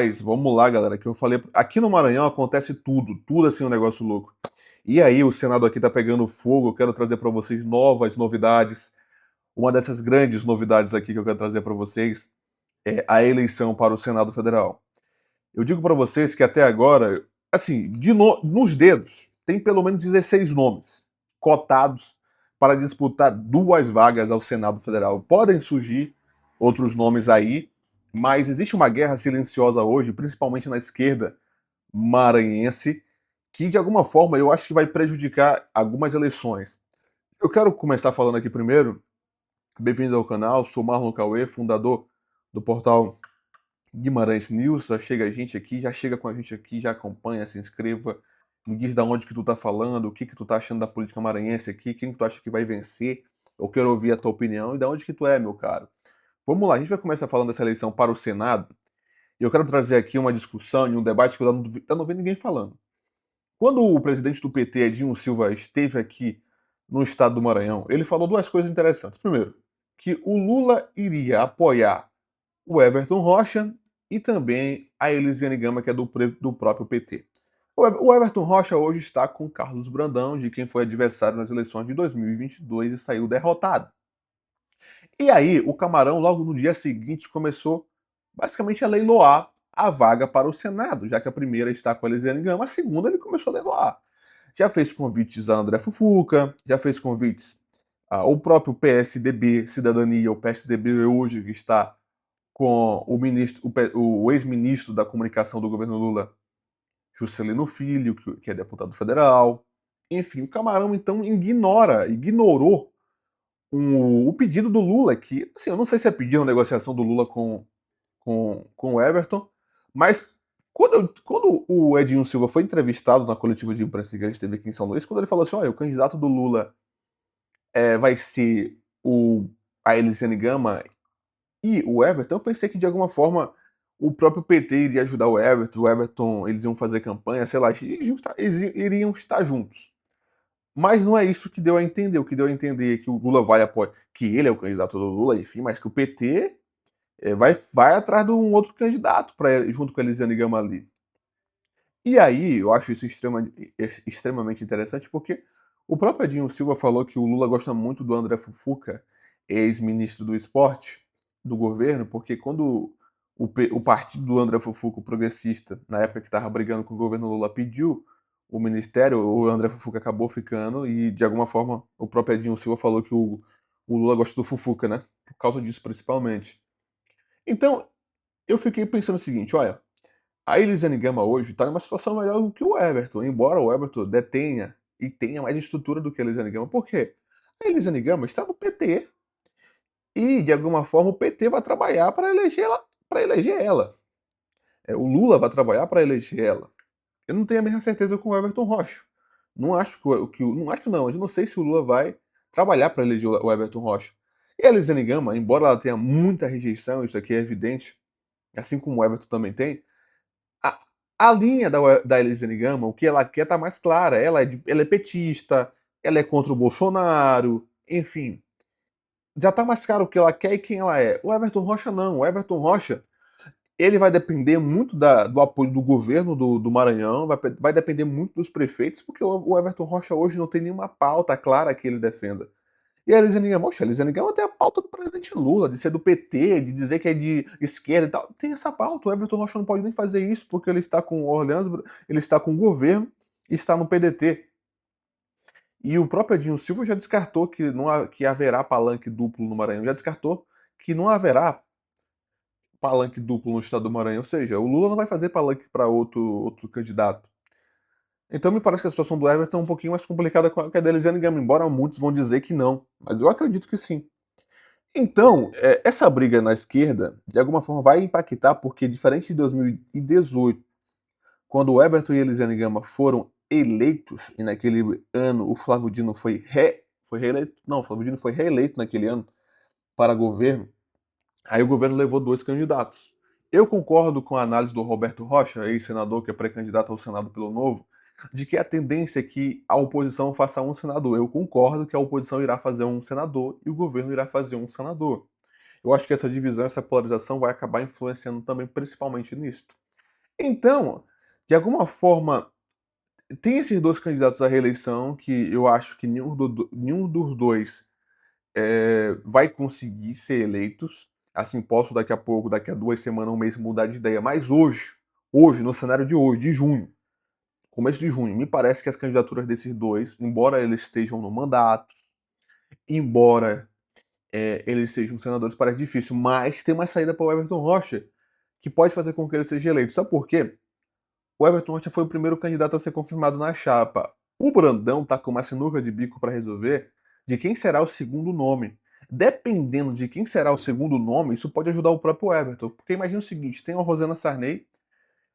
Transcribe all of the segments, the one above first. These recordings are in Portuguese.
Mas vamos lá, galera, que eu falei. Aqui no Maranhão acontece tudo assim, um negócio louco. E aí, o Senado aqui tá pegando fogo. Eu quero trazer para vocês novas novidades. Uma dessas grandes novidades aqui que eu quero trazer para vocês é a eleição para o Senado Federal. Eu digo para vocês que até agora, assim, nos dedos, tem pelo menos 16 nomes cotados para disputar duas vagas ao Senado Federal. Podem surgir outros nomes aí, mas existe uma guerra silenciosa hoje, principalmente na esquerda maranhense, que de alguma forma eu acho que vai prejudicar algumas eleições. Eu quero começar falando aqui primeiro. Bem-vindo ao canal, sou Marlon Cauê, fundador do portal Guimarães News. Já chega a gente aqui, já chega com a gente aqui, já acompanha, se inscreva, me diz da onde que tu tá falando, o que que tu tá achando da política maranhense aqui, quem que tu acha que vai vencer. Eu quero ouvir a tua opinião e da onde que tu é, meu caro. Vamos lá, a gente vai começar falando dessa eleição para o Senado, e eu quero trazer aqui uma discussão e um debate que eu não vendo ninguém falando. Quando o presidente do PT, Edinho Silva, esteve aqui no estado do Maranhão, ele falou duas coisas interessantes. Primeiro, que o Lula iria apoiar o Everton Rocha e também a Elisiane Gama, que é do próprio PT. O Everton Rocha hoje está com Carlos Brandão, de quem foi adversário nas eleições de 2022 e saiu derrotado. E aí, o Camarão, logo no dia seguinte, começou basicamente a leiloar a vaga para o Senado, já que a primeira está com a Elisiane Gama, a segunda ele começou a leiloar. Já fez convites a André Fufuca, já fez convites ao próprio PSDB, Cidadania, o PSDB hoje que está com o ex-ministro da comunicação do governo Lula, Juscelino Filho, que é deputado federal. Enfim, o Camarão então ignorou o pedido do Lula, que assim, eu não sei se é pedido a negociação do Lula com o Everton, mas quando o Edinho Silva foi entrevistado na coletiva de imprensa que a gente teve aqui em São Luís, quando ele falou assim, olha, o candidato do Lula vai ser a Elisiane Gama e o Everton, eu pensei que de alguma forma o próprio PT iria ajudar o Everton, eles iam fazer campanha, sei lá, eles iriam estar juntos. Mas não é isso que deu a entender. O que deu a entender é que o Lula vai apoiar, que ele é o candidato do Lula, enfim, mas que o PT vai atrás de um outro candidato junto com a Elisiane Gama ali. E aí, eu acho isso extremamente interessante, porque o próprio Edinho Silva falou que o Lula gosta muito do André Fufuca, ex-ministro do esporte do governo, porque quando o partido do André Fufuca, o progressista, na época que estava brigando com o governo Lula, pediu o ministério, o André Fufuca acabou ficando e, de alguma forma, o próprio Edinho Silva falou que o Lula gosta do Fufuca, né? Por causa disso, principalmente. Então, eu fiquei pensando o seguinte, olha, a Elisiane Gama hoje está numa situação melhor do que o Everton, embora o Everton detenha e tenha mais estrutura do que a Elisiane Gama. Por quê? A Elisiane Gama está no PT e, de alguma forma, o PT vai trabalhar para eleger ela. O Lula vai trabalhar para eleger ela. Eu não tenho a mesma certeza com o Everton Rocha. Não acho não acho não, eu não sei se o Lula vai trabalhar para eleger o Everton Rocha. E a Elisiane Gama, embora ela tenha muita rejeição, isso aqui é evidente, assim como o Everton também tem, a, a linha da Elisiane Gama, o que ela quer tá mais clara. Ela é petista, ela é contra o Bolsonaro, enfim. Já tá mais claro o que ela quer e quem ela é. O Everton Rocha não. O Everton Rocha, ele vai depender muito do apoio do governo do Maranhão, vai depender muito dos prefeitos, porque o Everton Rocha hoje não tem nenhuma pauta clara que ele defenda. E a Elisiane Gama, poxa, a Elisiane Gama tem a pauta do presidente Lula, de ser do PT, de dizer que é de esquerda e tal. Tem essa pauta. O Everton Rocha não pode nem fazer isso, porque ele está com o Orleans, ele está com o governo e está no PDT. E o próprio Edinho Silva já descartou que haverá palanque duplo no Maranhão, já descartou que não haverá palanque duplo no estado do Maranhão, ou seja, o Lula não vai fazer palanque para outro candidato. Então me parece que a situação do Everton é um pouquinho mais complicada que a da Elisiane Gama, embora muitos vão dizer que não, mas eu acredito que sim. Então, essa briga na esquerda, de alguma forma, vai impactar, porque diferente de 2018, quando o Everton e a Elisiane Gama foram eleitos, e naquele ano o Flávio Dino foi reeleito, não, o Flávio Dino foi reeleito naquele ano para governo, aí o governo levou dois candidatos. Eu concordo com a análise do Roberto Rocha, ex-senador que é pré-candidato ao Senado pelo Novo, de que a tendência é que a oposição faça um senador. Eu concordo que a oposição irá fazer um senador e o governo irá fazer um senador. Eu acho que essa divisão, essa polarização vai acabar influenciando também principalmente nisso. Então, de alguma forma, tem esses dois candidatos à reeleição que eu acho que nenhum dos dois vai conseguir ser eleitos. Assim, posso daqui a pouco, daqui a 2 semanas, um mês, mudar de ideia. Mas hoje, no cenário de hoje, de junho, começo de junho, me parece que as candidaturas desses dois, embora eles estejam no mandato, embora eles sejam senadores, parece difícil, mas tem uma saída para o Everton Rocha, que pode fazer com que ele seja eleito. Sabe por quê? O Everton Rocha foi o primeiro candidato a ser confirmado na chapa. O Brandão tá com uma sinuca de bico para resolver de quem será o segundo nome. Dependendo de quem será o segundo nome, isso pode ajudar o próprio Everton. Porque imagina o seguinte: tem a Rosana Sarney,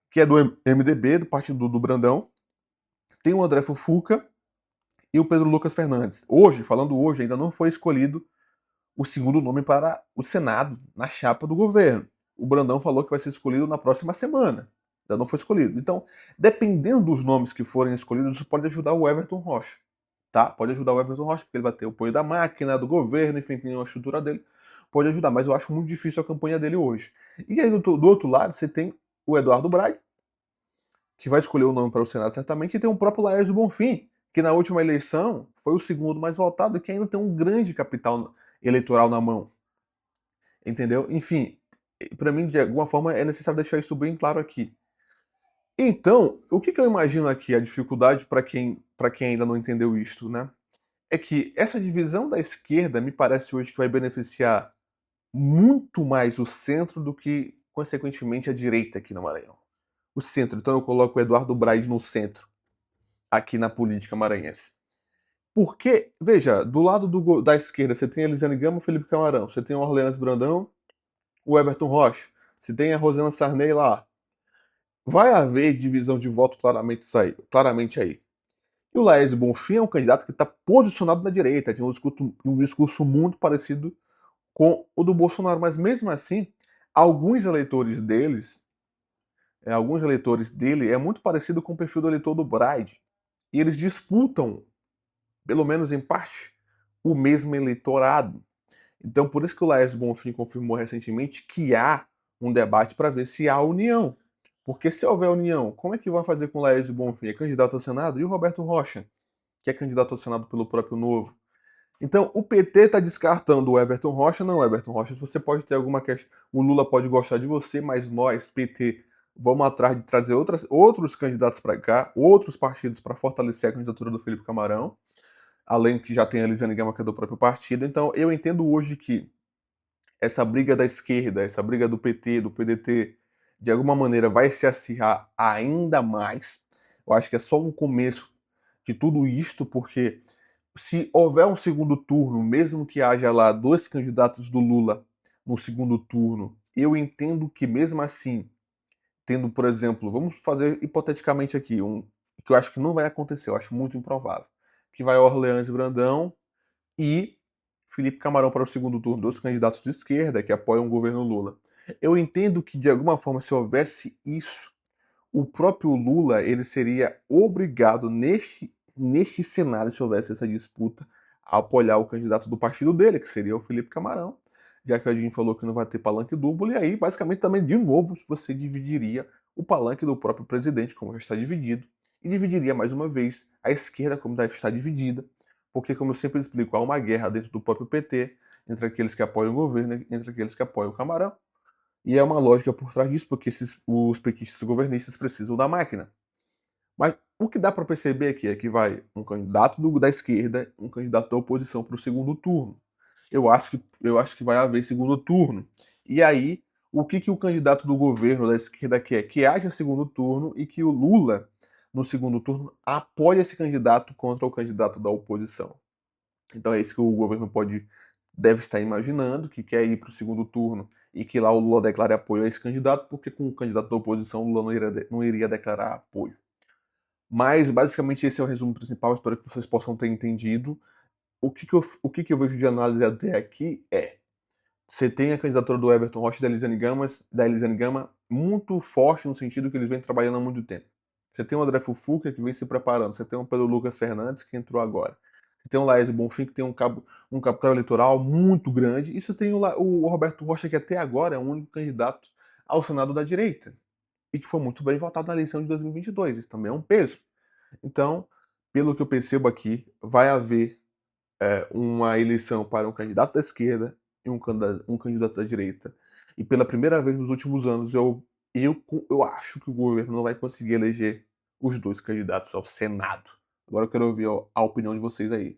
que é do MDB, do partido do Brandão, tem o André Fufuca e o Pedro Lucas Fernandes. Hoje, falando hoje, ainda não foi escolhido o segundo nome para o Senado na chapa do governo. O Brandão falou que vai ser escolhido na próxima semana. Ainda não foi escolhido. Então, dependendo dos nomes que forem escolhidos, isso pode ajudar o Everton Rocha. Tá? Pode ajudar o Everton Rocha, porque ele vai ter o apoio da máquina, do governo, enfim, tem uma estrutura dele. Pode ajudar, mas eu acho muito difícil a campanha dele hoje. E aí, do outro lado, você tem o Eduardo Braga, que vai escolher o nome para o Senado certamente, e tem o próprio Laércio Bonfim, que na última eleição foi o segundo mais votado e que ainda tem um grande capital eleitoral na mão. Entendeu? Enfim, para mim, de alguma forma, é necessário deixar isso bem claro aqui. Então, o que eu imagino aqui, a dificuldade para quem ainda não entendeu isto, né? É que essa divisão da esquerda me parece hoje que vai beneficiar muito mais o centro do que, consequentemente, a direita aqui no Maranhão. O centro. Então eu coloco o Eduardo Braide no centro, aqui na política maranhense. Porque, veja, do lado da esquerda você tem a Elisiane Gama e o Felipe Camarão, você tem o Orleans Brandão, o Everton Rocha, você tem a Rosana Sarney lá. Vai haver divisão de voto claramente aí. E o Laércio Bonfim é um candidato que está posicionado na direita, tem um discurso muito parecido com o do Bolsonaro, mas mesmo assim, alguns eleitores dele é muito parecido com o perfil do eleitor do Braide. E eles disputam, pelo menos em parte, o mesmo eleitorado. Então, por isso que o Laércio Bonfim confirmou recentemente que há um debate para ver se há união. Porque se houver união, como é que vai fazer com o Laércio Bonfim? É candidato ao Senado? E o Roberto Rocha, que é candidato ao Senado pelo próprio Novo? Então, o PT está descartando o Everton Rocha. Não, Everton Rocha, você pode ter alguma questão. O Lula pode gostar de você, mas nós, PT, vamos atrás de trazer outros candidatos para cá, outros partidos para fortalecer a candidatura do Felipe Camarão, além que já tem a Elisiane Gama, que é do próprio partido. Então, eu entendo hoje que essa briga da esquerda, essa briga do PT, do PDT, de alguma maneira vai se acirrar ainda mais. Eu acho que é só um começo de tudo isto, porque se houver um segundo turno, mesmo que haja lá dois candidatos do Lula no segundo turno, eu entendo que mesmo assim, tendo, por exemplo, vamos fazer hipoteticamente aqui, que eu acho que não vai acontecer, eu acho muito improvável, que vai Orleans Brandão e Felipe Camarão para o segundo turno, dois candidatos de esquerda que apoiam o governo Lula. Eu entendo que, de alguma forma, se houvesse isso, o próprio Lula ele seria obrigado, neste cenário, se houvesse essa disputa, a apoiar o candidato do partido dele, que seria o Felipe Camarão, já que a gente falou que não vai ter palanque duplo, e aí, basicamente, também, de novo, você dividiria o palanque do próprio presidente, como já está dividido, e dividiria, mais uma vez, a esquerda, como já está dividida, porque, como eu sempre explico, há uma guerra dentro do próprio PT, entre aqueles que apoiam o governo e entre aqueles que apoiam o Camarão, e é uma lógica por trás disso, porque os petistas governistas precisam da máquina. Mas o que dá para perceber aqui é que vai um candidato da esquerda, um candidato da oposição para o segundo turno. Eu acho que vai haver segundo turno. E aí, o que o candidato do governo da esquerda quer? Que haja segundo turno e que o Lula, no segundo turno, apoie esse candidato contra o candidato da oposição. Então é isso que o governo deve estar imaginando, que quer ir para o segundo turno e que lá o Lula declare apoio a esse candidato, porque com o candidato da oposição o Lula não iria declarar apoio. Mas basicamente esse é o resumo principal, espero que vocês possam ter entendido. O que eu vejo de análise até aqui é: você tem a candidatura do Everton Rocha e da Elisiane Gama muito forte no sentido que eles vêm trabalhando há muito tempo. Você tem o André Fufuca que vem se preparando, você tem o Pedro Lucas Fernandes que entrou agora. Você tem o Laércio Bonfim que tem um capital eleitoral muito grande, e você tem o Roberto Rocha que até agora é o único candidato ao Senado da direita. e que foi muito bem votado na eleição de 2022. Isso também é um peso. Então, pelo que eu percebo aqui, vai haver uma eleição para um candidato da esquerda e um candidato da direita. E pela primeira vez nos últimos anos, eu acho que o governo não vai conseguir eleger os dois candidatos ao Senado. Agora eu quero ouvir a opinião de vocês aí.